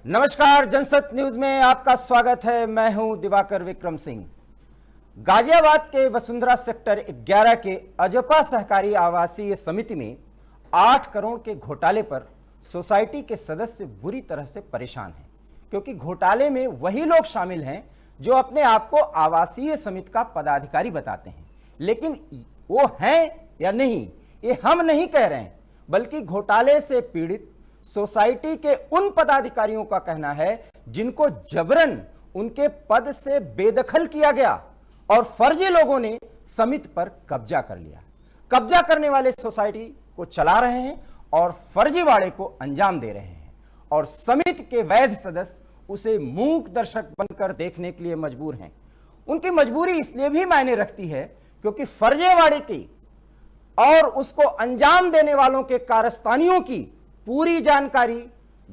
नमस्कार, जनसत न्यूज में आपका स्वागत है। मैं हूं दिवाकर विक्रम सिंह। गाजियाबाद के वसुंधरा सेक्टर 11 के अजपा सहकारी आवासीय समिति में 8 करोड़ के घोटाले पर सोसाइटी के सदस्य बुरी तरह से परेशान हैं, क्योंकि घोटाले में वही लोग शामिल हैं जो अपने आप को आवासीय समिति का पदाधिकारी बताते हैं, लेकिन वो हैं या नहीं ये हम नहीं कह रहे हैं, बल्कि घोटाले से पीड़ित सोसाइटी के उन पदाधिकारियों का कहना है जिनको जबरन उनके पद से बेदखल किया गया और फर्जी लोगों ने समिति पर कब्जा कर लिया। कब्जा करने वाले सोसाइटी को चला रहे हैं और फर्जीवाड़े को अंजाम दे रहे हैं, और समिति के वैध सदस्य उसे मूक दर्शक बनकर देखने के लिए मजबूर हैं। उनकी मजबूरी इसलिए भी मायने रखती है क्योंकि फर्जीवाड़े की और उसको अंजाम देने वालों के कारस्तानियों की पूरी जानकारी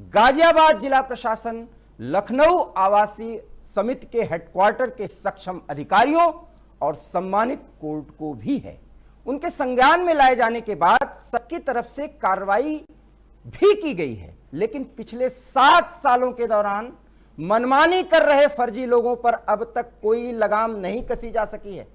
गाजियाबाद जिला प्रशासन, लखनऊ आवासीय समिति के हेडक्वार्टर के सक्षम अधिकारियों और सम्मानित कोर्ट को भी है। उनके संज्ञान में लाए जाने के बाद सबकी तरफ से कार्रवाई भी की गई है, लेकिन पिछले 7 सालों के दौरान मनमानी कर रहे फर्जी लोगों पर अब तक कोई लगाम नहीं कसी जा सकी है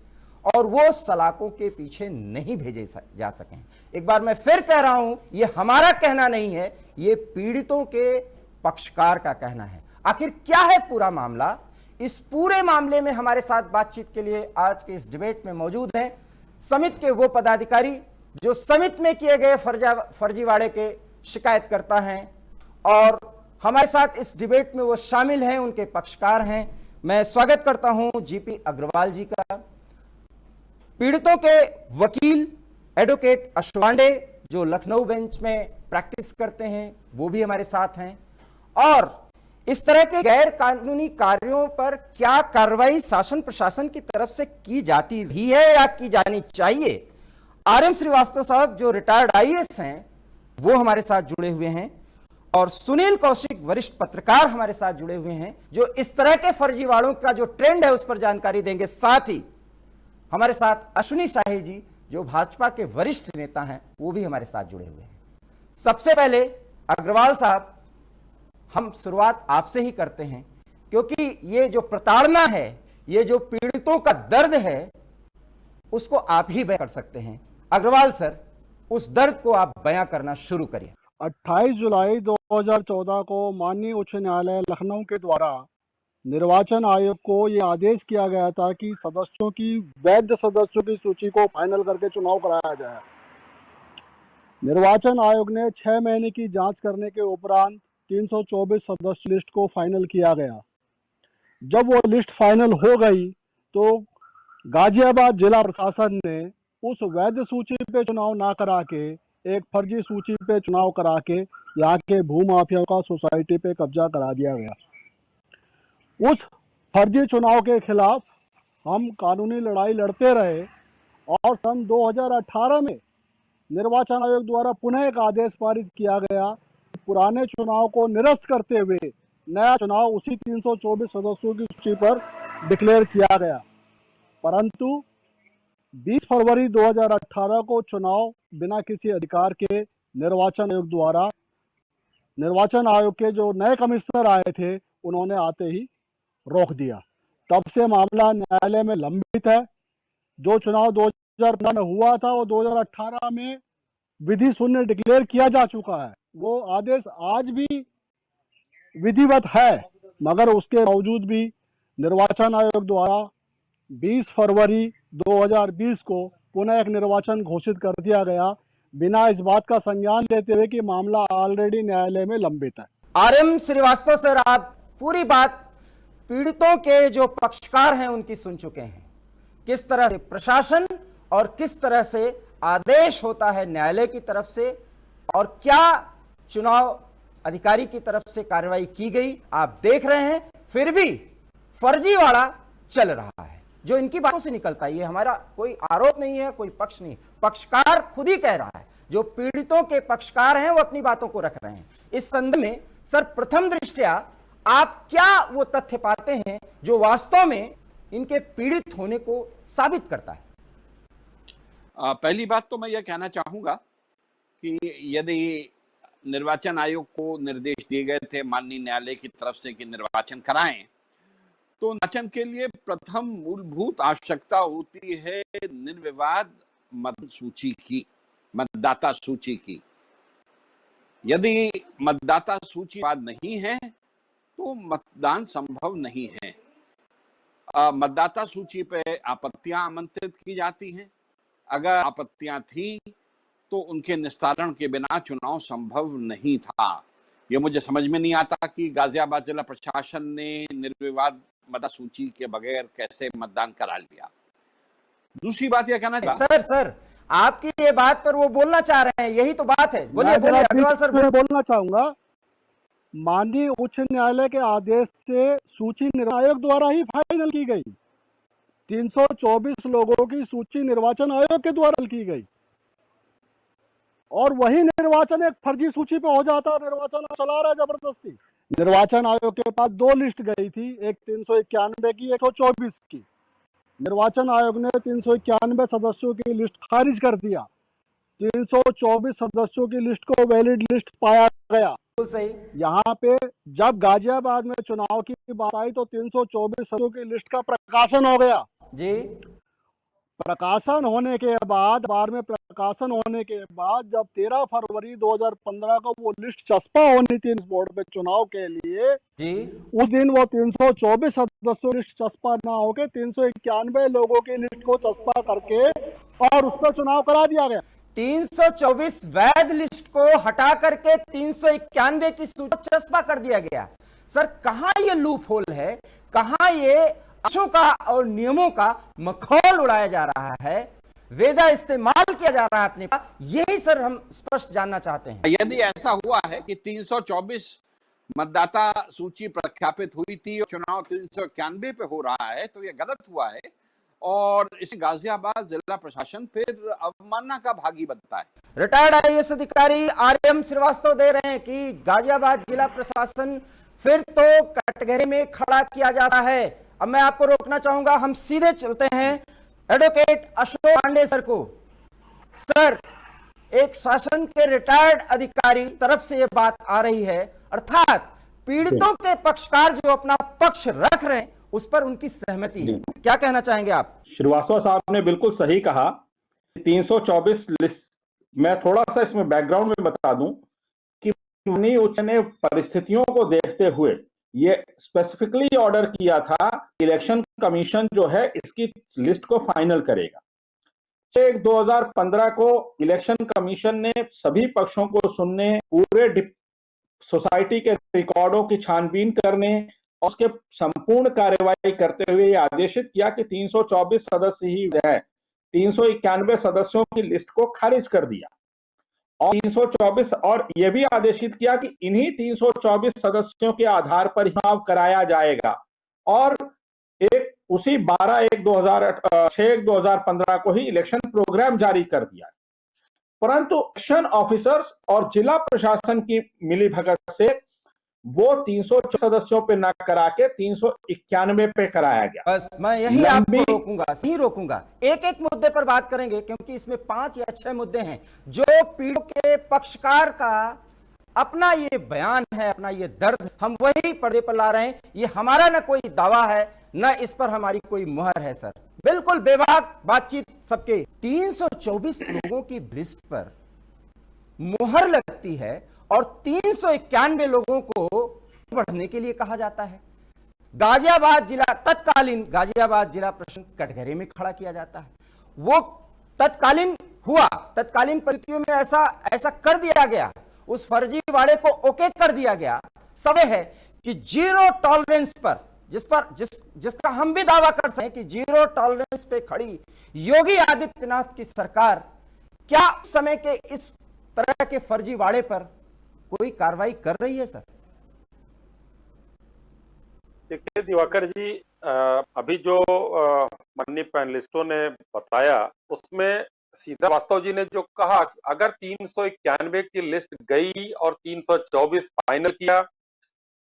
और वो सलाखों के पीछे नहीं भेजे जा सके। एक बार मैं फिर कह रहा हूं, ये हमारा कहना नहीं है, ये पीड़ितों के पक्षकार का कहना है। आखिर क्या है पूरा मामला? इस पूरे मामले में हमारे साथ बातचीत के लिए आज के इस डिबेट में मौजूद हैं समिति के वो पदाधिकारी जो समिति में किए गए फर्जीवाड़े के शिकायत करता हैं, और हमारे साथ इस डिबेट में वो शामिल हैं, उनके पक्षकार हैं। मैं स्वागत करता हूं जीपी अग्रवाल जी का, पीड़ितों के वकील एडवोकेट अशोक पांडे जो लखनऊ बेंच में प्रैक्टिस करते हैं वो भी हमारे साथ हैं, और इस तरह के गैर कानूनी कार्यों पर क्या कार्रवाई शासन प्रशासन की तरफ से की जाती रही है या की जानी चाहिए, आरएम श्रीवास्तव साहब जो रिटायर्ड आईएएस हैं वो हमारे साथ जुड़े हुए हैं, और सुनील कौशिक वरिष्ठ पत्रकार हमारे साथ जुड़े हुए हैं जो इस तरह के फर्जीवाड़ों का जो ट्रेंड है उस पर जानकारी देंगे। साथ ही हमारे साथ अश्विनी शाही जी जो भाजपा के वरिष्ठ नेता हैं वो भी हमारे साथ जुड़े हुए हैं। सबसे पहले अग्रवाल साहब, हम शुरुआत आपसे ही करते हैं, क्योंकि ये जो प्रताड़ना है, ये जो पीड़ितों का दर्द है, उसको आप ही बयां कर सकते हैं। अग्रवाल सर, उस दर्द को आप बयां करना शुरू करिए। 28 जुलाई 2014 को माननीय उच्च न्यायालय लखनऊ के द्वारा निर्वाचन आयोग को ये आदेश किया गया था कि सदस्यों की वैध सदस्यों की सूची को फाइनल करके चुनाव कराया जाए। निर्वाचन आयोग ने 6 महीने की जांच करने के उपरांत 324 सदस्य लिस्ट को फाइनल किया गया। जब वो लिस्ट फाइनल हो गई तो गाजियाबाद जिला प्रशासन ने उस वैध सूची पे चुनाव ना करा के एक फर्जी सूची पे चुनाव करा के यहाँ के भूमाफियाओं का सोसाइटी पे कब्जा करा दिया गया। उस फर्जी चुनाव के खिलाफ हम कानूनी लड़ाई लड़ते रहे और सन 2018 में निर्वाचन आयोग द्वारा पुनः एक आदेश पारित किया गया। पुराने चुनाव को निरस्त करते हुए नया चुनाव उसी 324 सदस्यों की सूची पर डिक्लेयर किया गया, परंतु 20 फरवरी 2018 को चुनाव बिना किसी अधिकार के निर्वाचन आयोग द्वारा, निर्वाचन आयोग के जो नए कमिश्नर आए थे उन्होंने आते ही रोक दिया। तब से मामला न्यायालय में लंबित है। जो चुनाव 2015 में हुआ था वो 2018 में विधि शून्य डिक्लेयर किया जा चुका है। वो आदेश आज भी विधिवत है, मगर उसके बावजूद भी निर्वाचन आयोग द्वारा 20 फरवरी 2020 को पुनः एक निर्वाचन घोषित कर दिया गया, बिना इस बात का संज्ञान लेते हुए कि मामला ऑलरेडी न्यायालय में लंबित है। आरएम श्रीवास्तव सर, आप पूरी बात पीड़ितों के जो पक्षकार हैं उनकी सुन चुके हैं। किस तरह से प्रशासन और किस तरह से आदेश होता है न्यायालय की तरफ से, और क्या चुनाव अधिकारी की तरफ से कार्रवाई की गई आप देख रहे हैं, फिर भी फर्जीवाड़ा चल रहा है जो इनकी बातों से निकलता है। ये हमारा कोई आरोप नहीं है, कोई पक्ष नहीं, पक्षकार खुद ही कह रहा है। जो पीड़ितों के पक्षकार हैं वो अपनी बातों को रख रहे हैं। इस संदर्भ में सर, प्रथम दृष्टया आप क्या वो तथ्य पाते हैं जो वास्तव में इनके पीड़ित होने को साबित करता है? पहली बात तो मैं यह कहना चाहूंगा कि यदि निर्वाचन आयोग को निर्देश दिए गए थे माननीय न्यायालय की तरफ से कि निर्वाचन कराएं, तो निर्वाचन के लिए प्रथम मूलभूत आवश्यकता होती है निर्विवाद मतदाता सूची की। यदि मतदाता सूची विवाद नहीं है तो मतदान संभव नहीं है। मतदाता सूची पे आपत्तियां आमंत्रित की जाती हैं। अगर आपत्तियां थी तो उनके निस्तारण के बिना चुनाव संभव नहीं था। ये मुझे समझ में नहीं आता कि गाजियाबाद जिला प्रशासन ने निर्विवाद मतदाता सूची के बगैर कैसे मतदान करा लिया। दूसरी बात यह कहना सर आपकी ये बात पर वो बोलना चाह रहे हैं, यही तो बात है। बोलिए अग्रवाल सर। मैं बोलना चाहूंगा, माननीय उच्च न्यायालय के आदेश से सूची निर्वाचन आयोग द्वारा ही फाइनल की गई। 324 लोगों की सूची निर्वाचन आयोग के द्वारा की गई और वही निर्वाचन एक फर्जी सूची पे हो जाता है। निर्वाचन चला रहा है जबरदस्ती। निर्वाचन आयोग के पास दो लिस्ट गई थी, एक 391 की, 124 की। निर्वाचन आयोग ने 391 सदस्यों की लिस्ट खारिज कर दिया। 324 सदस्यों की लिस्ट को वैलिड लिस्ट पाया गया। सही। यहाँ पे जब गाजियाबाद में चुनाव की बात आई तो 324 सदस्यों की लिस्ट का प्रकाशन हो गया जी। प्रकाशन होने के बाद जब 13 फरवरी 2015 को वो लिस्ट चस्पा होनी थी इस बोर्ड पे चुनाव के लिए जी, उस दिन वो 324 सदस्यों लिस्ट चस्पा ना होके 391 लोगों की लिस्ट को चस्पा करके और उस पर चुनाव करा दिया गया। 324 वैध लिस्ट को हटा करके 391 की सूची चस्पा कर दिया गया। सर कहां ये लूप होल है, कहां ये आदेशों का और नियमों का मखौल उड़ाया जा रहा है, वेजा इस्तेमाल किया जा रहा है अपने पास, यही सर हम स्पष्ट जानना चाहते हैं। यदि ऐसा हुआ है कि 324 मतदाता सूची प्रख्यापित हुई थी और चुनाव 391 पे हो रहा है तो यह गलत हुआ है और इसे गाजियाबाद जिला प्रशासन फिर अवमानना का भागी बनता है। रिटायर्ड आईएएस अधिकारी आरएम श्रीवास्तव दे रहे हैं कि गाजियाबाद जिला प्रशासन फिर तो कटघरे में खड़ा किया जा रहा है। अब मैं आपको रोकना चाहूंगा, हम सीधे चलते हैं एडवोकेट अशोक पांडे सर को। सर, एक शासन के रिटायर्ड अधिकारी तरफ से यह बात आ रही है, अर्थात पीड़ितों के पक्षकार जो अपना पक्ष रख रहे हैं उस पर उनकी सहमति है। क्या कहना चाहेंगे आप? श्रीवास्तव साहब ने बिल्कुल सही कहा। 324 लिस्ट, मैं थोड़ा सा इसमें बैकग्राउंड में बता दूं कि माननीय उच्च ने परिस्थितियों को देखते हुए ये स्पेसिफिकली ऑर्डर किया था, इलेक्शन कमीशन जो है इसकी लिस्ट को फाइनल करेगा। 2015 को इलेक्शन कमीशन ने सभी पक्षों को सुनने, पूरे सोसाइटी के रिकॉर्डों की छानबीन करने और उसके संपूर्ण कार्यवाही करते हुए यह आदेशित किया कि 324 सदस्य ही है। 391 सदस्यों की लिस्ट को खारिज कर दिया और 324 और यह भी आदेशित किया कि इन्हीं 324 सदस्यों के आधार पर चुनाव कराया जाएगा और उसी 12/1/2006-2015 को ही इलेक्शन प्रोग्राम जारी कर दिया। परंतु इलेक्शन ऑफिसर्स और जिला प्रशासन की मिलीभगत से वो 304 सदस्यों पे ना करा के 391 पे कराया गया। बस मैं यही आपको रोकूंगा, एक एक मुद्दे पर बात करेंगे क्योंकि इसमें 5 या 6 मुद्दे हैं जो पीड़ितों के पक्षकार का अपना ये बयान है, अपना ये दर्द हम वही पर्दे पर ला रहे हैं। ये हमारा ना कोई दावा है, ना इस पर हमारी कोई मुहर है सर, बिल्कुल बेबाक बातचीत सबके। 324 लोगों की लिस्ट पर मुहर लगती है और 391 लोगों को बढ़ने के लिए कहा जाता है। तत्कालीन गाजियाबाद जिला प्रशासन कटघरे में खड़ा किया जाता है। वो तत्कालीन परिस्थितियों में ऐसा कर दिया गया, उस फर्जीवाड़े को ओके कर दिया गया। समय है कि जीरो टॉलरेंस पर जिसका हम भी दावा कर सकते हैं कि जीरो टॉलरेंस पे खड़ी योगी आदित्यनाथ की सरकार क्या उस समय के इस तरह के फर्जीवाड़े पर कोई कार्रवाई कर रही है सर? देखिए दिवाकर जी, अभी जो माननीय पैनलिस्टों ने बताया उसमें सीधा वास्तव जी ने जो कहा अगर 391 की लिस्ट गई और 324 फाइनल किया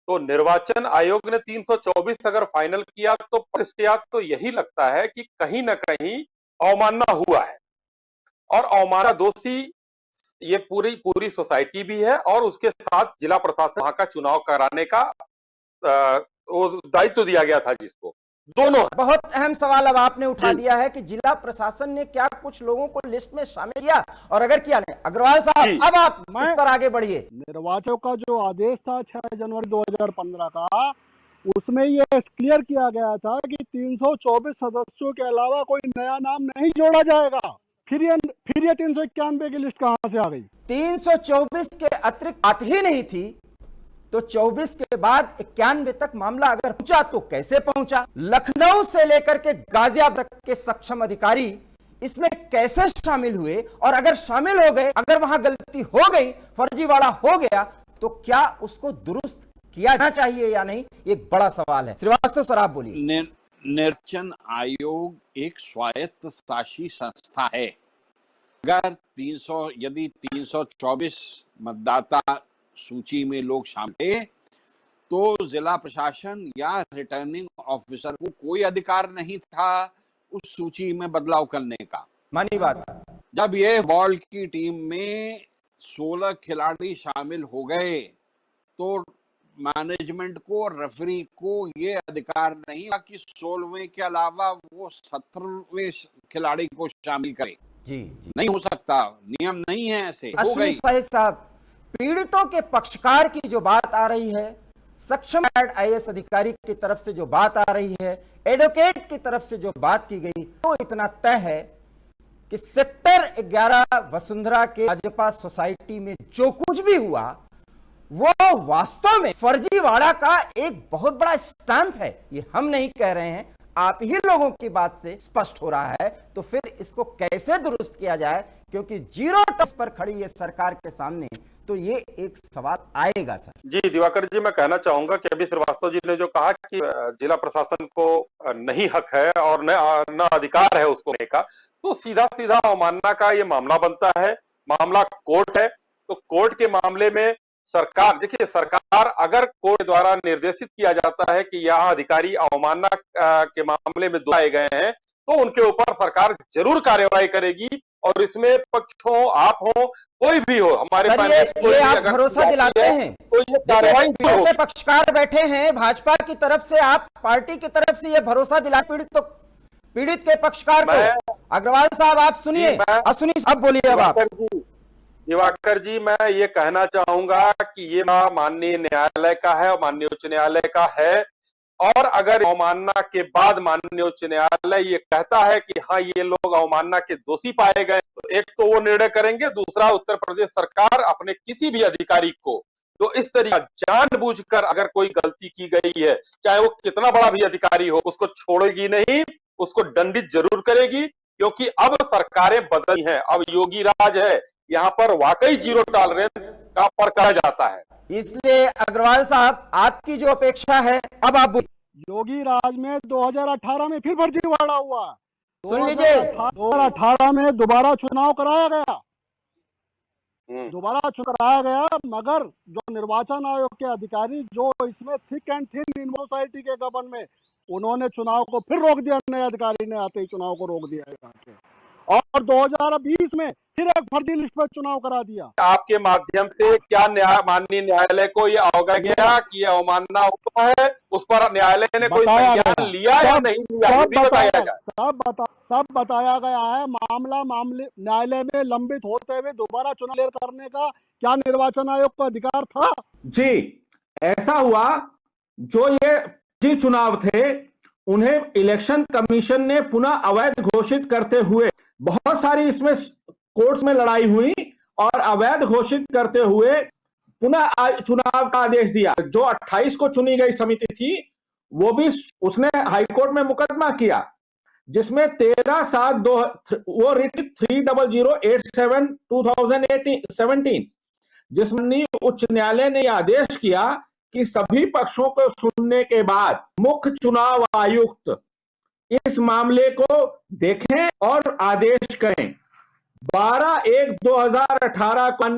तो निर्वाचन आयोग ने 324 अगर फाइनल किया तो परिस्थितियात तो यही लगता है कि कहीं ना कहीं अवमानना हुआ है और अवमानना दोषी ये पूरी पूरी सोसाइटी भी है और उसके साथ जिला प्रशासन वहां का चुनाव कराने का वो दायित्व दिया गया था जिसको दोनों। बहुत अहम सवाल अब आपने उठा दिया है कि जिला प्रशासन ने क्या कुछ लोगों को लिस्ट में शामिल किया, और अगर किया नहीं, अग्रवाल साहब अब आप इस पर आगे बढ़िए। निर्वाचन का जो आदेश था 6 जनवरी 2015 का, उसमें ये क्लियर किया गया था कि 324 सदस्यों के अलावा कोई नया नाम नहीं जोड़ा जाएगा। फिर ये 391 की लिस्ट कहां से आ गई? 324 के अतिरिक्त बात ही नहीं थी, तो 24 के बाद 91 तक मामला अगर पहुंचा तो कैसे पहुंचा? लखनऊ से लेकर के गाजियाबाद तक के सक्षम अधिकारी इसमें कैसे शामिल हुए, और अगर शामिल हो गए, अगर वहां गलती हो गई, फर्जीवाड़ा हो गया, तो क्या उसको दुरुस्त किया जाना चाहिए या नहीं? एक बड़ा सवाल है। श्रीवास्तव सर आप बोलिए। निर्वाचन आयोग एक स्वायत्त शासी संस्था है। अगर यदि 324 मतदाता सूची में लोग शामिल थे तो जिला प्रशासन या रिटर्निंग ऑफिसर को कोई अधिकार नहीं था उस सूची में बदलाव करने का। मानी बात। जब ये बॉल की टीम में 16 खिलाड़ी शामिल हो गए तो मैनेजमेंट को, रेफरी को ये अधिकार नहीं था कि 16वें के अलावा वो 17वें खिलाड़ी को शामिल करे। जी नहीं हो सकता, नियम नहीं है ऐसे। हो अश्विनी गई। साहब, पीड़ितों के पक्षकार की जो बात आ रही है, सक्षम आईएएस अधिकारी की तरफ से जो बात आ रही है, एडवोकेट की तरफ से जो बात की गई, तो इतना तय है कि सेक्टर 11 वसुंधरा के भाजपा सोसाइटी में जो कुछ भी हुआ वो वास्तव में फर्जीवाड़ा का एक बहुत बड़ा स्टैंप है। ये हम नहीं कह रहे हैं, आप ही लोगों की बात से स्पष्ट हो रहा है। तो फिर इसको कैसे दुरुस्त किया जाए, क्योंकि जीरो टच पर खड़ी है सरकार के सामने, तो ये एक सवाल आएगा सर। जी दिवाकर जी, मैं कहना चाहूंगा कि अभी श्रीवास्तव जी ने जो कहा कि जिला प्रशासन को नहीं हक है और न अधिकार है उसको करने का, तो सीधा सीधा अवमानना का ये मामला बनता है। मामला कोर्ट है, तो कोर्ट के मामले में सरकार, देखिए सरकार अगर कोर्ट द्वारा निर्देशित किया जाता है कि यह अधिकारी अवमानना के मामले में दोषी गए हैं, तो उनके ऊपर सरकार जरूर कार्रवाई करेगी। और इसमें पक्ष हो, आप हो, कोई भी हो, हमारे ये आप भरोसा दिलाते हैं तो ये कार्रवाई के पक्षकार बैठे हैं भाजपा की तरफ से, आप पार्टी की तरफ से ये भरोसा दिला पीड़ित के पक्षकार को? अग्रवाल साहब आप सुनिए, अश्विनी साहब बोलिए। अब आप दिवाकर जी, मैं ये कहना चाहूंगा कि ये माननीय न्यायालय का है और माननीय उच्च न्यायालय का है। और अगर अवमानना के बाद माननीय उच्च न्यायालय ये कहता है कि हाँ ये लोग अवमानना के दोषी पाए गए, तो एक तो वो निर्णय करेंगे, दूसरा उत्तर प्रदेश सरकार अपने किसी भी अधिकारी को तो इस तरीका जानबूझकर अगर कोई गलती की गई है, चाहे वो कितना बड़ा भी अधिकारी हो, उसको छोड़ेगी नहीं, उसको दंडित जरूर करेगी। क्योंकि अब सरकारें बदली हैं, अब योगी राज है, यहाँ पर वाकई जीरो टॉलरेंस का पर कहा जाता है। इसलिए अग्रवाल साहब आपकी जो अपेक्षा है, अब आप योगी राज में 2018 में फिर फर्जीवाड़ा हुआ। सुन लीजिए, 2018 में दोबारा चुनाव कराया गया, मगर जो निर्वाचन आयोग के अधिकारी जो इसमें thick and thin in society के गबन में, उन्होंने चुनाव को फिर रोक दिया। नए अधिकारी ने आते ही चुनाव को रोक दिया और 2020 में फिर एक फर्जी लिस्ट पर चुनाव करा दिया। आपके माध्यम से क्या माननीय न्यायालय को यह अवगत गया कि यह अवमानना हुआ है, उस पर न्यायालय ने कोई संज्ञान लिया या नहीं लिया? सब बताया गया है। मामले न्यायालय में लंबित होते हुए दोबारा चुनाव करने का क्या निर्वाचन आयोग को अधिकार था? जी, ऐसा हुआ। जो ये चुनाव थे उन्हें इलेक्शन कमीशन ने पुनः अवैध घोषित करते हुए, बहुत सारी इसमें कोर्ट्स में लड़ाई हुई और अवैध घोषित करते हुए पुनः चुनाव का आदेश दिया। जो 28 को चुनी गई समिति थी वो भी उसने हाईकोर्ट में मुकदमा किया, जिसमें 13/7 वो रिट 30087/2017, जिसमें उच्च न्यायालय ने यह आदेश किया कि सभी पक्षों को सुनने के बाद मुख्य चुनाव आयुक्त इस मामले को देखें और आदेश करें। 12/1/2018 को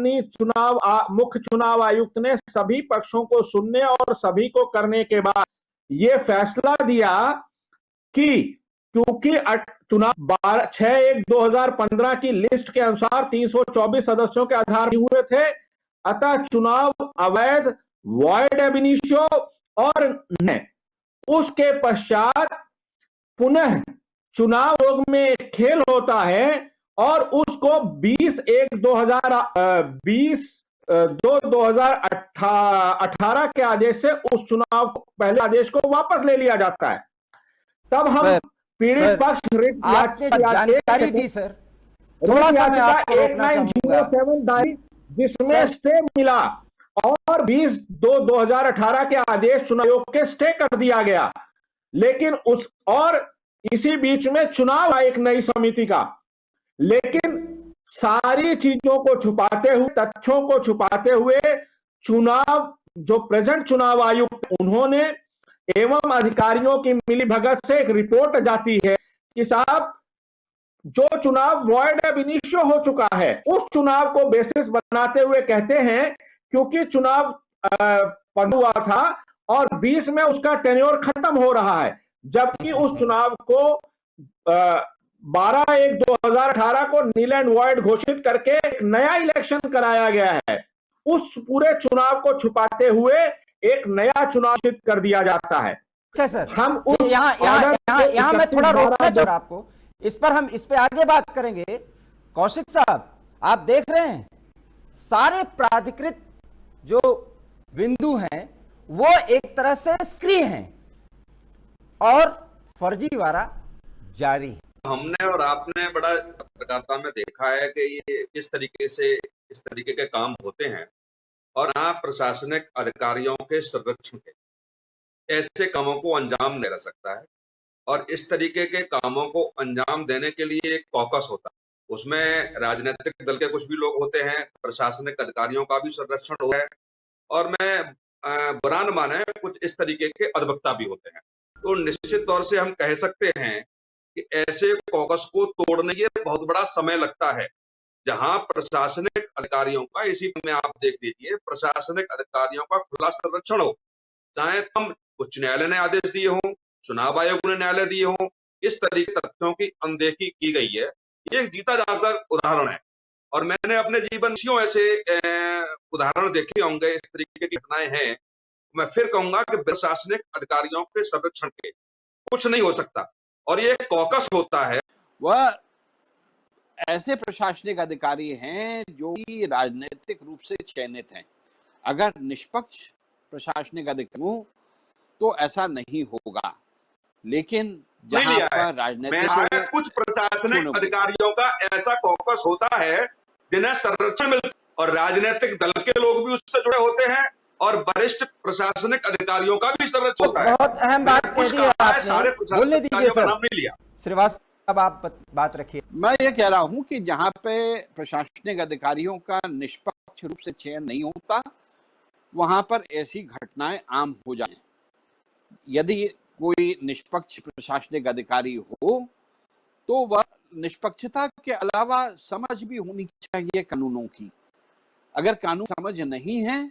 मुख्य चुनाव आयुक्त ने सभी पक्षों को सुनने और सभी को करने के बाद यह फैसला दिया कि क्योंकि चुनाव 6/1/2015 की लिस्ट के अनुसार 324 सदस्यों के आधार पर हुए थे, अतः चुनाव अवैध, वॉइड एब इनिशियो और न। उसके पश्चात पुनः चुनाव आयोग में एक खेल होता है और उसको 20/1/2018 के आदेश से उस चुनाव पहले आदेश को वापस ले लिया जाता है। तब हम पीड़ित पक्ष आपने जो जानकारी दी सर, थोड़ा सा मैं आपको रोकना चाहूंगा, 8907 जिसमें स्टे मिला और 20/2/2018 के आदेश चुनाव आयोग के स्टे कर दिया गया। लेकिन इसी बीच में चुनाव आया एक नई समिति का, लेकिन सारी चीजों को छुपाते हुए, तथ्यों को छुपाते हुए जो प्रेजेंट चुनाव आयुक्त उन्होंने एवं अधिकारियों की मिलीभगत से एक रिपोर्ट जाती है कि साहब जो चुनाव वॉइड एब इनिशियो हो चुका है, उस चुनाव को बेसिस बनाते हुए कहते हैं क्योंकि चुनाव हुआ था और 20 में उसका टेन्योर खत्म हो रहा है, जबकि उस चुनाव को 12/1/2018 को नील एंड वॉइड घोषित करके एक नया इलेक्शन कराया गया है। उस पूरे चुनाव को छुपाते हुए एक नया चुनाव घोषित कर दिया जाता है। सर हम यहाँ मैं थोड़ा रोकना चाह रहा आपको, इस पे आगे बात करेंगे। कौशिक साहब, आप देख रहे हैं सारे प्राधिकृत जो बिंदु हैं वो एक तरह से सक्रिय हैं और फर्जीवाड़ा जारी है। हमने और आपने बड़ा पत्रकारिता में देखा है कि ये इस तरीके के काम होते हैं और यहाँ प्रशासनिक अधिकारियों के संरक्षण के ऐसे कामों को अंजाम नहीं रह सकता है। और इस तरीके के कामों को अंजाम देने के लिए एक कॉकस होता है, उसमें राजनीतिक दल के कुछ भी लोग होते हैं, प्रशासनिक अधिकारियों का भी संरक्षण होता है और मैं बुरा न माने कुछ इस तरीके के अधिवक्ता भी होते हैं। तो निश्चित तौर से हम कह सकते हैं कि ऐसे कॉकस को तोड़ने के बहुत बड़ा समय लगता है, जहां प्रशासनिक अधिकारियों का, इसी में आप देख लीजिए, प्रशासनिक अधिकारियों का खुला संरक्षण हो, चाहे हम उच्च न्यायालय ने आदेश दिए हों, चुनाव आयोग ने न्यायालय दिए हों, इस तरीके तथ्यों की अनदेखी की गई है। ये एक जीता जागता उदाहरण है और मैंने अपने जीवन में ऐसे उदाहरण देखे होंगे, इस तरीके की घटनाएं हैं। मैं फिर कहूंगा कि प्रशासनिक अधिकारियों के संरक्षण के कुछ नहीं हो सकता और ये कॉकस होता है। वह ऐसे प्रशासनिक अधिकारी हैं जो कि राजनीतिक रूप से चयनित हैं। अगर निष्पक्ष प्रशासनिक अधिकारी हो तो ऐसा नहीं होगा, लेकिन जहां पर राजनीतिक कुछ प्रशासनिक अधिकारियों का ऐसा कॉकस होता है जिन्हें संरक्षण मिलता है और राजनीतिक दल के लोग भी उससे जुड़े होते हैं और वरिष्ठ प्रशासनिक अधिकारियों का भी संरक्षण होता है। बहुत अहम बात कह दी आपने, सारे बोलने दीजिए सर। नाम नहीं लिया श्रीवास्तव, अब आप बात रखिए। मैं ये कह रहा हूं कि जहां पे प्रशासनिक अधिकारियों का निष्पक्ष रूप से चयन नहीं होता, वहां पर ऐसी घटनाएं आम हो जाएं। यदि कोई निष्पक्ष प्रशासनिक अधिकारी हो तो वह निष्पक्षता के अलावा समझ भी होनी चाहिए कानूनों की। अगर कानून समझ नहीं है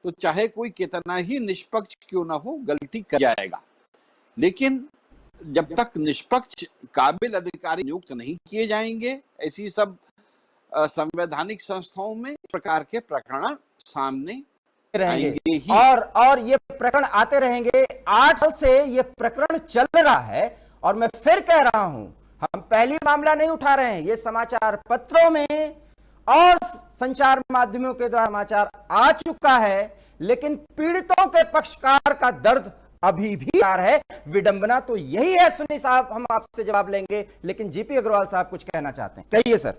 तो चाहे कोई कितना ही निष्पक्ष क्यों ना हो, गलती कर जाएगा। लेकिन जब तक निष्पक्ष काबिल अधिकारी नियुक्त नहीं किए जाएंगे, ऐसी सब संवैधानिक संस्थाओं में प्रकार के प्रकरण सामने रहेंगे ही। और ये प्रकरण आते रहेंगे। 8 साल से ये प्रकरण चल रहा है और मैं फिर कह रहा हूं, हम पहली मामला नहीं उठा रहे हैं। ये समाचार पत्रों में और संचार माध्यमों के द्वारा समाचार आ चुका है, लेकिन पीड़ितों के पक्षकार का दर्द अभी भी आ रहा है। विडंबना तो यही है। सुनी साहब, हम आपसे जवाब लेंगे, लेकिन जीपी अग्रवाल साहब कुछ कहना चाहते हैं, कहिए सर।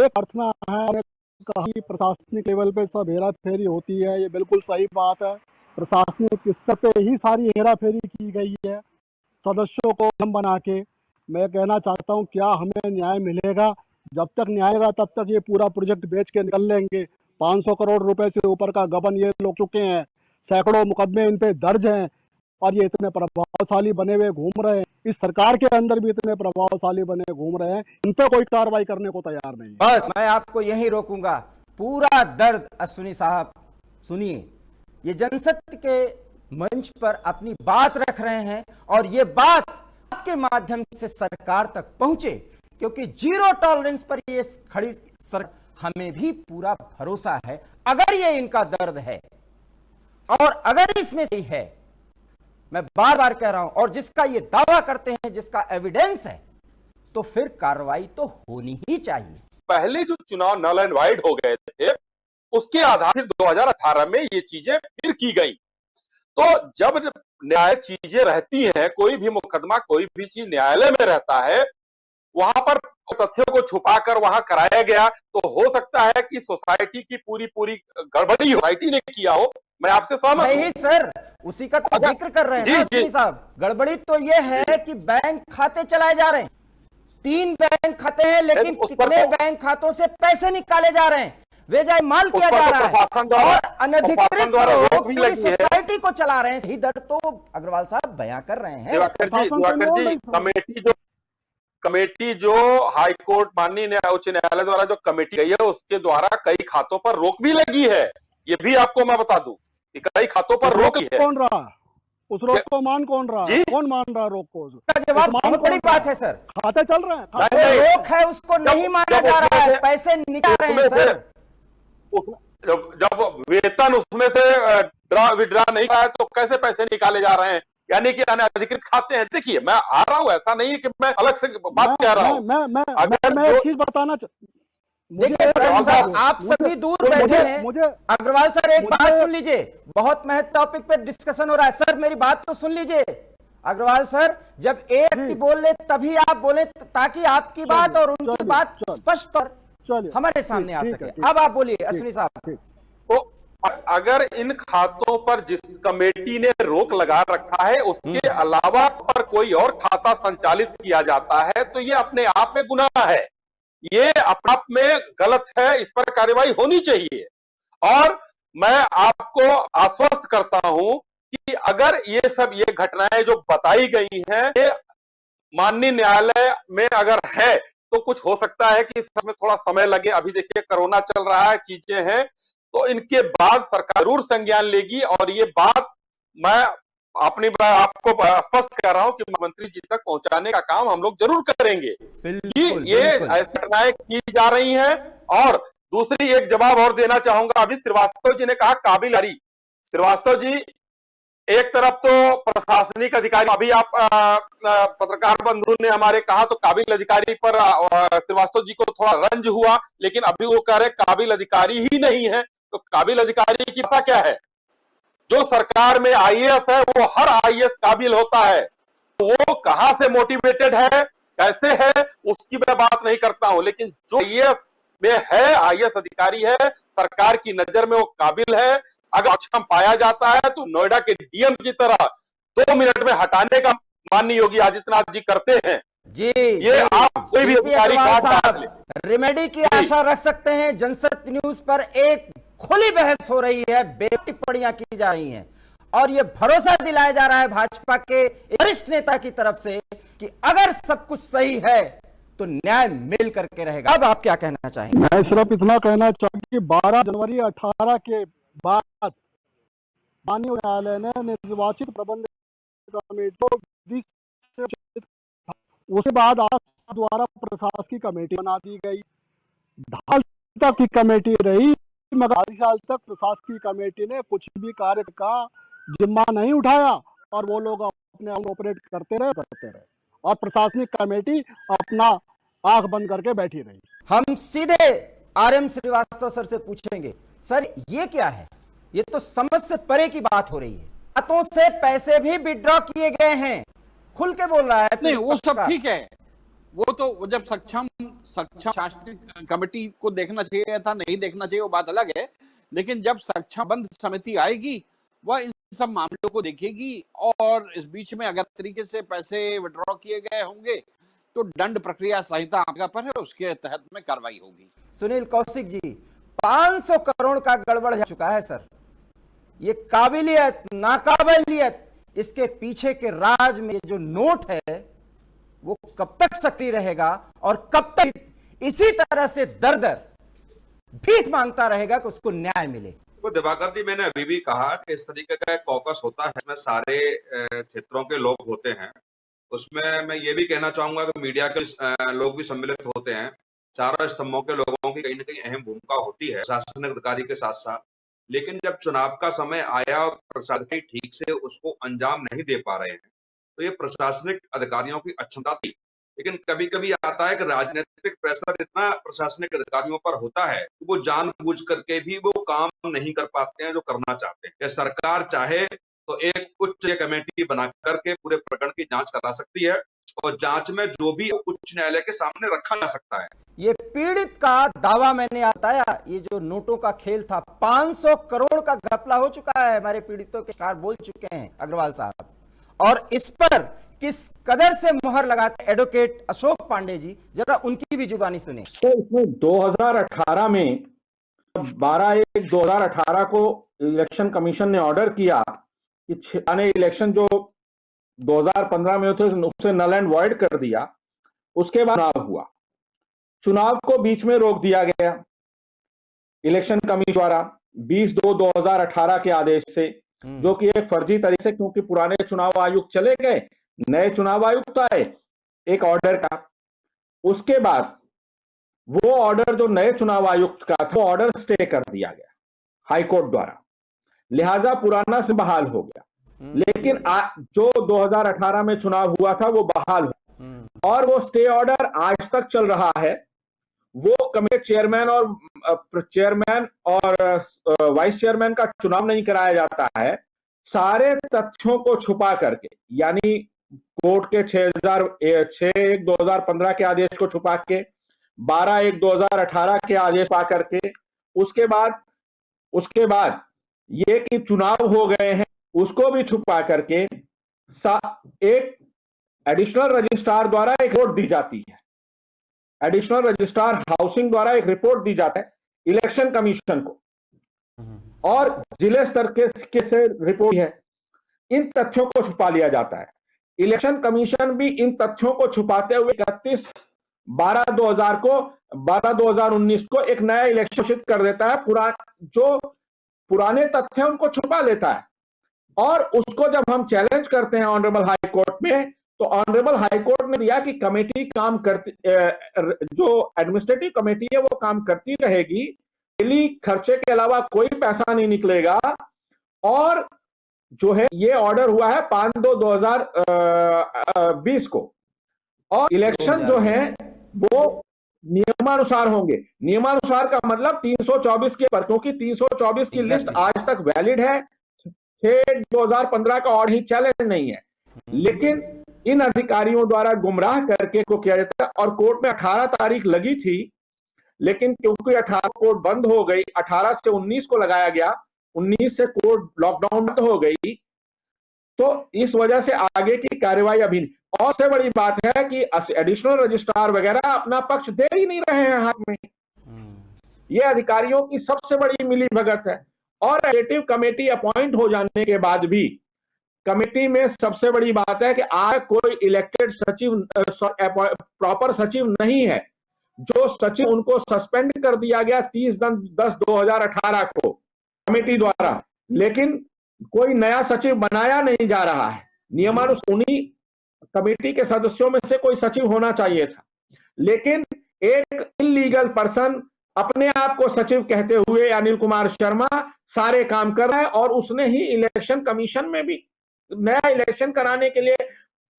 प्रार्थना है, कहीं प्रशासनिक लेवल पे सब हेरा फेरी होती है, ये बिल्कुल सही बात है। प्रशासनिक स्तर पे ही सारी हेरा फेरी की गई है सदस्यों को हम बना के। मैं कहना चाहता हूँ, क्या हमें न्याय मिलेगा? जब तक न्याय होगा तब तक ये पूरा प्रोजेक्ट बेच के निकल लेंगे। 500 करोड़ रुपए से ऊपर का गबन ये लोग चुके हैं, सैकड़ों मुकदमे इन पे दर्ज हैं और ये इतने प्रभावशाली बने हुए घूम रहे हैं। इस सरकार के अंदर भी इतने प्रभावशाली बने घूम रहे हैं, इन पे कोई कार्रवाई करने को तैयार नहीं। बस मैं आपको यही रोकूंगा। पूरा दर्द अश्विनी साहब सुनिए। ये जनसत्य के मंच पर अपनी बात रख रहे हैं और ये बात आपके माध्यम से सरकार तक पहुंचे, क्योंकि जीरो टॉलरेंस पर ये खड़ी हमें भी पूरा भरोसा है। अगर ये इनका दर्द है और अगर इसमें सही है, मैं बार बार कह रहा हूं, और जिसका ये दावा करते हैं, जिसका एविडेंस है, तो फिर कार्रवाई तो होनी ही चाहिए। पहले जो चुनाव नल एंड वाइड हो गए थे, उसके आधार पर 2018 में ये चीजें फिर की गई। तो जब न्याय चीजें रहती हैं, कोई भी मुकदमा, कोई भी चीज न्यायालय में रहता है, वहां पर तथ्यों को छुपाकर वहां कराया गया, तो हो सकता है कि सोसाइटी की पूरी गड़बड़ी सोसाइटी ने किया हो। मैं आपसे सहमत हूं। नहीं सर, उसी का तो जिक्र कर रहे हैं ना अश्विनी साहब। गड़बड़ी तो यह है कि बैंक खाते चलाए जा रहे हैं, 3 बैंक खाते हैं, लेकिन कितने बैंक खातों से पैसे निकाले जा रहे हैं, वे जाए माल किया जा रहा है, और अनधिकृत लोग पूरी सोसाइटी को चला रहे हैं। सही दर तो अग्रवाल साहब बयां कर रहे हैं। दिवाकर जी, कमेटी जो हाईकोर्ट माननीय उच्च न्यायालय द्वारा जो कमेटी गई है, उसके द्वारा कई खातों पर रोक भी लगी है। ये भी आपको मैं बता दूं कि कई खातों पर रोक है। कौन रहा उस रोक को? मान कौन रहा? कौन मान रहा रोक को? जवाब बहुत बड़ी बात है सर। खाते चल रहे हैं, रोक है उसको नहीं माना जा रहा है, पैसे निकाल रहे हैं सर। जब वेतन उसमें से विड्रा नहीं हुआ है, तो कैसे पैसे निकाले जा रहे हैं? यानी कि अनधिकृत खाते हैं। देखिए, मैं आ रहा हूं, ऐसा नहीं है कि मैं अलग से बात कह रहा हूं। मैं एक चीज बताना देखिए सर, आप सभी दूर बैठे हैं। अग्रवाल सर, एक बात सुन लीजिए, बहुत महत्व टॉपिक पे डिस्कशन हो रहा है। सर मेरी बात तो सुन लीजिए। अग्रवाल सर, जब एक व्यक्ति बोल ले तभी आप बोले, ताकि आपकी बात और उनकी बात स्पष्ट और हमारे सामने आ सके। अब आप बोलिए अश्विनी साहब। तो अगर इन खातों पर जिस कमेटी ने रोक लगा रखा है, उसके अलावा पर कोई और खाता संचालित किया जाता है, तो ये अपने आप में गुनाह है, ये अपने आप में गलत है, इस पर कार्रवाई होनी चाहिए। और मैं आपको आश्वस्त करता हूं कि अगर ये घटनाएं जो बताई गई हैं, ये माननीय न्यायालय में अगर है, तो कुछ हो सकता है कि इसमें थोड़ा समय लगे। अभी देखिए, कोरोना चल रहा है, चीजें हैं, तो इनके बाद सरकार जरूर संज्ञान लेगी। और ये बात मैं आपको स्पष्ट कर रहा हूं कि मंत्री जी तक पहुंचाने का काम हम लोग जरूर करेंगे कि ये ऐसी घटनाएं की जा रही हैं। और दूसरी एक जवाब और देना चाहूंगा। अभी श्रीवास्तव जी ने कहा काबिल। श्रीवास्तव जी, एक तरफ तो प्रशासनिक अधिकारी, अभी आप पत्रकार बंधु ने हमारे कहा तो काबिल अधिकारी पर श्रीवास्तव जी को थोड़ा रंज हुआ, लेकिन अभी वो कह रहे काबिल अधिकारी ही नहीं है। तो काबिल अधिकारी की भाषा क्या है? जो सरकार में आईएएस है, वो हर आईएएस काबिल होता है। वो कहां से मोटिवेटेड है, कैसे है, उसकी मैं बात नहीं करता हूं, लेकिन जो आईएएस में है, आईएएस अधिकारी है, सरकार की नजर में वो काबिल है। अगर अक्षम पाया जाता है तो नोएडा के डीएम की तरह 2 मिनट में हटाने का माननीय योगी आदित्यनाथ जी करते हैं। जी, ये आप कोई भी अधिकारी रेमेडी की आशा रख सकते हैं। जनसत्य न्यूज पर एक खुली बहस हो रही है, टिप्पणियां की जा रही हैं, और यह भरोसा दिलाया जा रहा है भाजपा के वरिष्ठ नेता की तरफ से कि अगर सब कुछ सही है तो न्याय मिल करके रहेगा। अब आप क्या कहना चाहेंगे? मैं सिर्फ इतना कहना चाहूंगा कि 12 जनवरी 18 के बाद माननीय न्यायालय ने निर्वाचित प्रबंध कमेटी को, उसके बाद आज द्वारा प्रशासकीय कमेटी बना दी गई। ढाल तक की कमेटी रही, मगर 8 साल तक प्रशासकीय कमेटी ने कुछ भी कार्य का जिम्मा नहीं उठाया, और वो लोग अपने आप ऑपरेट करते रहे, और प्रशासनिक कमेटी अपना आंख बंद करके बैठी रही। हम सीधे आरएम श्रीवास्तव सर से पूछेंगे, सर ये क्या है? ये तो समझ से परे की बात हो रही है। खातों से पैसे भी विड्रॉ किए गए हैं, खुल के बोल रहा है। नहीं, वो सब ठीक है, वो तो जब सक्षम शासकीय कमेटी को देखना चाहिए था, नहीं देखना चाहिए, वो बात अलग है। लेकिन जब सक्षम बंद समिति आएगी, वह इन सब मामलों को देखेगी, और इस बीच में अगर तरीके से पैसे विड्रॉ किए गए होंगे तो दंड प्रक्रिया संहिता पर है, उसके तहत में कार्रवाई होगी। सुनील कौशिक जी, 500 करोड़ का गड़बड़ हो चुका है सर। ये काबिलियत नाकाबिलियत, इसके पीछे के राज में जो नोट है वो कब तक सक्रिय रहेगा, और कब तक इसी तरह से दर दर भीख मांगता रहेगा कि उसको न्याय मिले? तो दिवाकर जी, मैंने अभी भी कहा कि इस तरीके का कॉकस होता है, इसमें सारे क्षेत्रों के लोग होते हैं, उसमें मैं ये भी कहना चाहूंगा कि मीडिया के लोग भी सम्मिलित होते हैं। चारों स्तंभों के लोगों की कहीं ना कहीं अहम भूमिका होती है प्रशासनिक अधिकारी के साथ साथ। लेकिन जब चुनाव का समय आया और प्रशासनिक ठीक से उसको अंजाम नहीं दे पा रहे हैं, तो ये प्रशासनिक अधिकारियों की अक्षमता थी। लेकिन कभी कभी आता है कि राजनीतिक प्रेशर इतना प्रशासनिक अधिकारियों पर होता है कि वो जानबूझ करके भी वो काम नहीं कर पाते हैं जो करना चाहते हैं। सरकार चाहे तो एक उच्च कमेटी बना करके पूरे प्रकरण की जांच करा सकती है और जांच में जो भी उच्च न्यायालय के सामने रखा जा सकता है। ये पीड़ित का दावा मैंने बताया, ये जो नोटों का खेल था, 500 करोड़ का घपला हो चुका है, हमारे पीड़ितों के शिकार बोल चुके हैं अग्रवाल साहब। और इस पर किस कदर से मुहर लगाते एडवोकेट अशोक पांडे जी, जरा उनकी भी जुबानी सुने। तो इसमें 2018 में 12/1/2018 को इलेक्शन कमीशन ने ऑर्डर किया कि आने इलेक्शन जो 2015 में थे उसे नल एंड वॉइड कर दिया। उसके बाद चुनाव हुआ, चुनाव को बीच में रोक दिया गया इलेक्शन कमीशन द्वारा 20/2/2018 के आदेश से, जो कि एक फर्जी तरीके से, क्योंकि पुराने चुनाव आयुक्त चले गए, नए चुनाव आयुक्त आए एक ऑर्डर का। उसके बाद वो ऑर्डर जो नए चुनाव आयुक्त का था, वो ऑर्डर स्टे कर दिया गया हाईकोर्ट द्वारा, लिहाजा पुराना से बहाल हो गया। लेकिन जो 2018 में चुनाव हुआ था वो बहाल हुआ और वो स्टे ऑर्डर आज तक चल रहा है। वो कमेटी चेयरमैन और वाइस चेयरमैन का चुनाव नहीं कराया जाता है। सारे तथ्यों को छुपा करके, यानी कोर्ट के 6/1/2015 के आदेश को छुपा के, 12/1/2018 के आदेश पा करके, उसके बाद ये कि चुनाव हो गए हैं उसको भी छुपा करके एक एडिशनल रजिस्ट्रार द्वारा एक रिपोर्ट दी जाती है। एडिशनल रजिस्ट्रार हाउसिंग द्वारा एक रिपोर्ट दी जाता है इलेक्शन कमीशन को, और जिले स्तर के से रिपोर्ट है। इन तथ्यों को छुपा लिया जाता है। इलेक्शन कमीशन भी इन तथ्यों को छुपाते हुए 31/12/2019 को एक नया इलेक्शन घोषित कर देता है। जो पुराने तथ्य उनको छुपा लेता है, और उसको जब हम चैलेंज करते हैं ऑनरेबल हाई कोर्ट में, तो ऑनरेबल हाई कोर्ट ने दिया कि कमेटी काम करती, जो एडमिनिस्ट्रेटिव कमेटी है वो काम करती रहेगी, डेली खर्चे के अलावा कोई पैसा नहीं निकलेगा। और जो है ये ऑर्डर हुआ है 5/2/2020 को, और इलेक्शन जो है वो नियमानुसार होंगे। नियमानुसार का मतलब 324 के पर, क्योंकि 324 की लिस्ट आज तक वैलिड है, 6/2015 का और ही चैलेंज नहीं है। लेकिन इन अधिकारियों द्वारा गुमराह करके को किया जाता है। और कोर्ट में 18 तारीख लगी थी, लेकिन क्योंकि 18 कोर्ट बंद हो गई, 18 से 19 को लगाया गया, 19 से कोर्ट लॉकडाउन बंद हो गई, तो इस वजह से आगे की कार्यवाही अभी नहीं। और सबसे बड़ी बात है कि एडिशनल रजिस्ट्रार वगैरह अपना पक्ष दे ही नहीं रहे हैं हाथ में। ये अधिकारियों की सबसे बड़ी मिलीभगत है। और एडिटिव कमेटी अपॉइंट हो जाने के बाद भी कमेटी में सबसे बड़ी बात है कि आज कोई इलेक्टेड सचिव, प्रॉपर सचिव नहीं है। जो सचिव, उनको सस्पेंड कर दिया गया 30/10/2018 को कमेटी द्वारा, लेकिन कोई नया सचिव बनाया नहीं जा रहा है। नियमानुसार उन्हीं कमेटी के सदस्यों में से कोई सचिव होना चाहिए था, लेकिन एक इलीगल पर्सन अपने आप को सचिव कहते हुए अनिल कुमार शर्मा सारे काम कर रहा है। और उसने ही इलेक्शन कमीशन में भी नया इलेक्शन कराने के लिए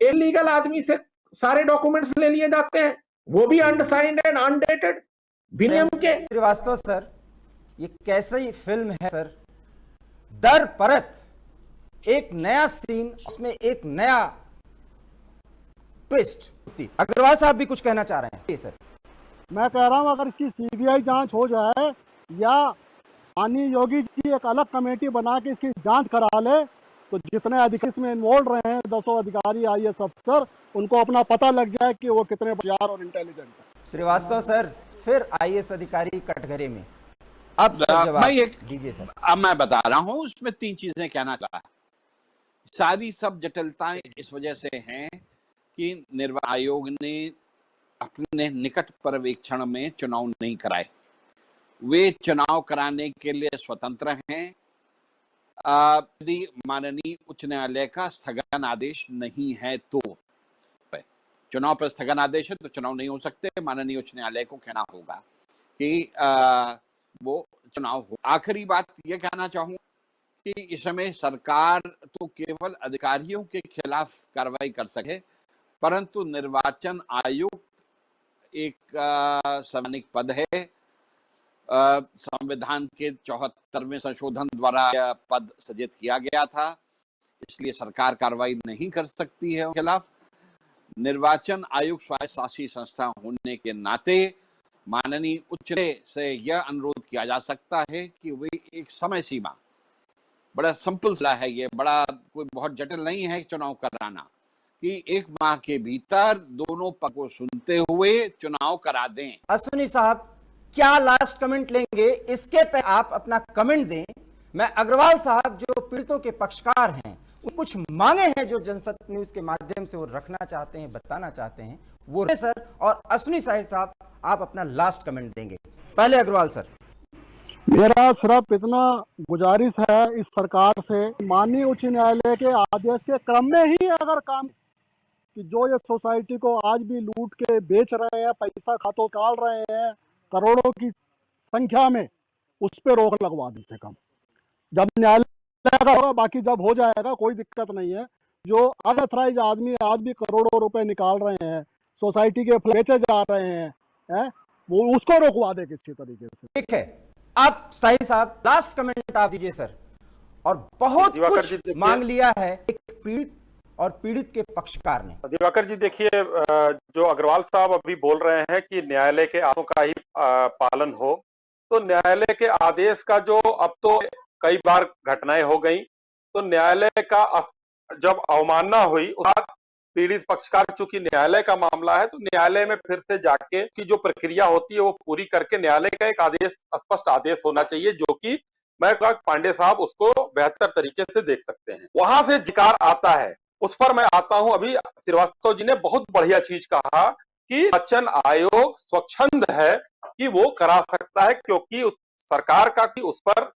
इलीगल आदमी से सारे डॉक्यूमेंट्स ले लिए जाते हैं, वो भी अनसाइंड एंड अनडेटेड, विनियम के। श्रीवास्तव सर, ये कैसी फिल्म है सर, दर परत एक नया सीन, उसमें एक नया ट्विस्ट। अग्रवाल साहब भी कुछ कहना चाह रहे हैं सर। मैं कह रहा हूं अगर इसकी सीबीआई जांच हो जाए या माननीय योगी जी एक अलग कमेटी बना के इसकी जांच करा ले, तो जितने अधिकारी इसमें इन्वॉल्व रहे हैं, 200 अधिकारी आईएएस अफसर, उनको अपना पता लग जाए कि वो कितने होशियार और इंटेलिजेंट है। श्रीवास्तव सर, फिर आईएएस अधिकारी कटघरे में, अब दीजिए सर। अब मैं बता रहा हूं, उसमें 3 चीजें कहना चाहा। सारी सब जटिलताएं इस वजह से हैं कि निर्वाचन आयोग ने अपने निकट पर्यवेक्षण में चुनाव नहीं कराए। वे चुनाव कराने के लिए स्वतंत्र हैं यदि माननीय उच्च न्यायालय का स्थगन आदेश नहीं है तो। चुनाव पर स्थगन आदेश है तो चुनाव नहीं हो सकते, माननीय उच्च न्यायालय को कहना होगा कि वो चुनाव हो। आखिरी बात ये कहना चाहूँ कि इस समय सरकार तो केवल अधिकारियों के खिलाफ कार्रवाई कर सके, परंतु निर्वाचन आयोग एक संवैधानिक पद है। संविधान के 74वें संशोधन द्वारा यह पद सृजित किया गया था, इसलिए सरकार कार्रवाई नहीं कर सकती है उनके खिलाफ। निर्वाचन आयोग स्वायत्तशासी संस्था होने के नाते माननीय उच्च न्यायालय से यह अनुरोध किया जा सकता है कि वे एक समय सीमा, बड़ा सिंपल सा है ये, बड़ा कोई बहुत जटिल नहीं है चुनाव कराना, कि 1 माह के भीतर दोनों पक्ष को सुनते हुए चुनाव करा दें। अश्विनी साहब क्या लास्ट कमेंट लेंगे, इसके पे आप अपना कमेंट दें। मैं अग्रवाल साहब जो पीड़ितों के पक्षकार हैं, कुछ मांगे हैं जो जनसत्य न्यूज के माध्यम से वो रखना चाहते हैं, बताना चाहते हैं, वो रखें सर। और अश्विनी साहब आप अपना लास्ट कमेंट देंगे। पहले अग्रवाल सर। मेरा सिर्फ इतना गुजारिश है इस सरकार से, माननीय उच्च न्यायालय के आदेश के क्रम में ही अगर काम कि जो ये सोसाइटी को आज भी लूट के बेच रहे हैं, पैसा खातों काट रहे हैं करोड़ों की संख्या में, उस पर रोक लगवा दी से कम। जब न्यायालय का होगा, बाकी जब हो जाएगा कोई दिक्कत नहीं है। जो अनऑथराइज आदमी आज भी करोड़ों रुपए निकाल रहे हैं, सोसाइटी के बेचे जा रहे हैं, वो उसको रोकवा दे किसी तरीके से। ठीक है, आप सही साहब लास्ट कमेंट आप दीजिए सर। और बहुत कुछ मांग लिया है एक पीड़ित और पीड़ित के पक्षकार ने। दिवाकर जी देखिए, जो अग्रवाल साहब अभी बोल रहे हैं कि न्यायालय के आदेशों का ही पालन हो, तो न्यायालय के आदेश का जो अब तो कई बार घटनाएं हो गई, तो न्यायालय का जब अवमानना हुई उस बाद पीड़ित पक्षकार, चूंकि न्यायालय का मामला है तो न्यायालय में फिर से जाके की जो प्रक्रिया होती है वो पूरी करके न्यायालय का एक आदेश, स्पष्ट आदेश होना चाहिए, जो कि मैं पांडे साहब उसको बेहतर तरीके से देख सकते हैं। वहां से जिकार आता है, उस पर मैं आता हूं। अभी श्रीवास्तव जी ने बहुत बढ़िया चीज कहा कि निर्वाचन आयोग स्वच्छंद है कि वो करा सकता है, क्योंकि सरकार का कि उस पर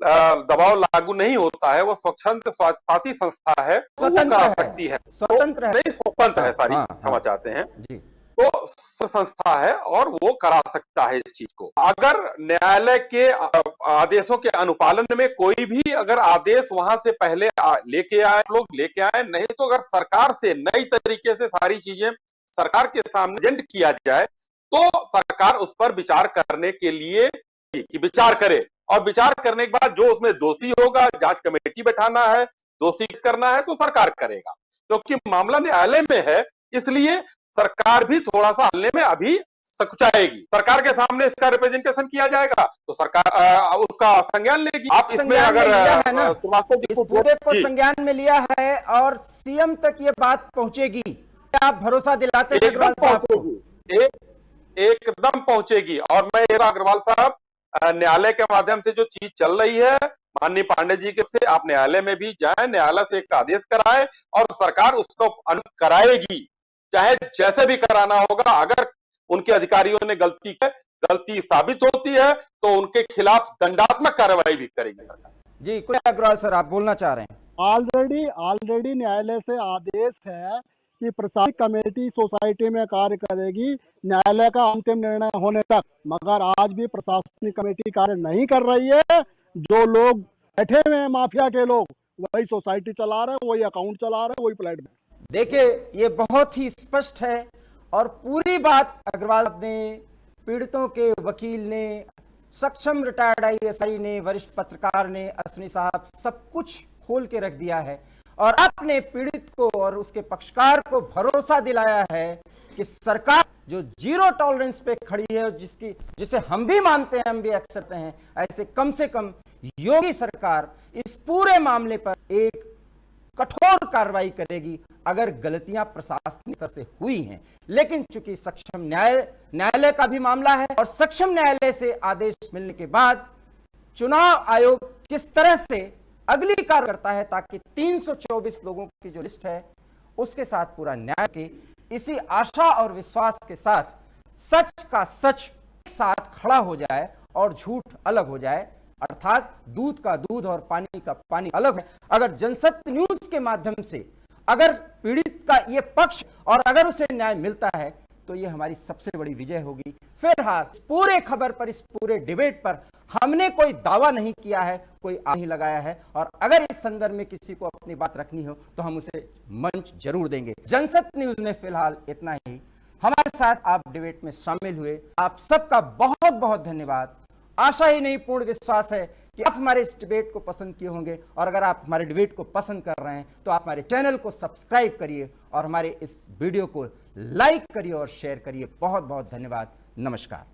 दबाव लागू नहीं होता है, वो स्वच्छंद स्वायत्तशासी संस्था है, वो करा सकती है, स्वतंत्र है, नहीं स्वतंत्र है, सारी क्षमा चाहते हैं जी, तो संस्था है और वो करा सकता है इस चीज को। अगर न्यायालय के आदेशों के अनुपालन में कोई भी अगर आदेश वहां से पहले लेके आए, लोग लेके आए, नहीं तो अगर सरकार से नई तरीके से सारी चीजें सरकार के सामने प्रेजेंट किया जाए, तो सरकार उस पर विचार करने के लिए कि विचार करे, और विचार करने के बाद जो उसमें दोषी होगा, जांच कमेटी बैठाना है, दोषी करना है तो सरकार करेगा। क्योंकि मामला न्यायालय में है, इसलिए सरकार भी थोड़ा सा हल्ले में अभी सकुचाएगी। सरकार के सामने इसका रिप्रेजेंटेशन किया जाएगा तो सरकार उसका संज्ञान लेगी। आप इसमें अगर इस पूरे को संज्ञान में लिया है और सीएम तक ये बात पहुंचेगी, आप भरोसा दिलाते हैं अग्रवाल साहब को? एकदम पहुंचेगी। और मैं अग्रवाल साहब, न्यायालय के माध्यम से जो चीज चल रही है, माननीय पांडे जी के से आप न्यायालय में भी जाएं, न्यायालय से एक आदेश कराएं और सरकार उसको कराएगी, चाहे जैसे भी कराना होगा। अगर उनके अधिकारियों ने गलती साबित होती है तो उनके खिलाफ दंडात्मक कार्रवाई भी करेगी सरकार। जी, कोई अग्रवाल सर आप बोलना चाह रहे हैं? ऑलरेडी न्यायालय से आदेश है कि प्रशासनिक कमेटी सोसाइटी में कार्य करेगी न्यायालय का अंतिम निर्णय होने तक, मगर आज भी प्रशासनिक कमेटी कार्य नहीं कर रही है। जो लोग बैठे हुए हैं माफिया के लोग, वही सोसाइटी चला रहे हैं, वही अकाउंट चला रहे हैं, वही प्लेट में। देखिए ये बहुत ही स्पष्ट है और पूरी बात अग्रवाल ने, पीड़ितों के वकील ने, सक्षम रिटायर्ड आईएएस ने, वरिष्ठ पत्रकार ने, अश्विनी साहब सब कुछ खोल के रख दिया है और आपने पीड़ित को और उसके पक्षकार को भरोसा दिलाया है कि सरकार जो जीरो टॉलरेंस पे खड़ी है, जिसे हम भी मानते हैं, हम भी एक्सेप्ट हैं, ऐसे कम से कम योगी सरकार इस पूरे मामले पर एक कठोर कार्रवाई करेगी अगर गलतियां प्रशासनिक स्तर से हुई हैं। लेकिन चूंकि सक्षम न्यायालय का भी मामला है और सक्षम न्यायालय से आदेश मिलने के बाद चुनाव आयोग किस तरह से अगली कार्य करता है ताकि 324 लोगों की जो लिस्ट है उसके साथ पूरा न्याय के इसी आशा और विश्वास के साथ सच का सच साथ खड़ा हो जाए और झूठ अलग हो जाए, अर्थात दूध का दूध और पानी का पानी अलग है। अगर जनसत्य न्यूज के माध्यम से अगर पीड़ित का ये पक्ष, और अगर उसे न्याय मिलता है तो ये हमारी सबसे बड़ी विजय होगी। फिलहाल इस पूरे खबर पर, इस पूरे डिबेट पर हमने कोई दावा नहीं किया है, कोई आग नहीं लगाया है, और अगर इस संदर्भ में किसी को अपनी बात रखनी हो तो हम उसे मंच जरूर देंगे। जनसत्य न्यूज में फिलहाल इतना ही। हमारे साथ आप डिबेट में शामिल हुए, आप सबका बहुत बहुत धन्यवाद। आशा ही नहीं, पूर्ण विश्वास है कि आप हमारे इस डिबेट को पसंद किए होंगे, और अगर आप हमारे डिबेट को पसंद कर रहे हैं तो आप हमारे चैनल को सब्सक्राइब करिए और हमारे इस वीडियो को लाइक करिए और शेयर करिए। बहुत बहुत धन्यवाद। नमस्कार।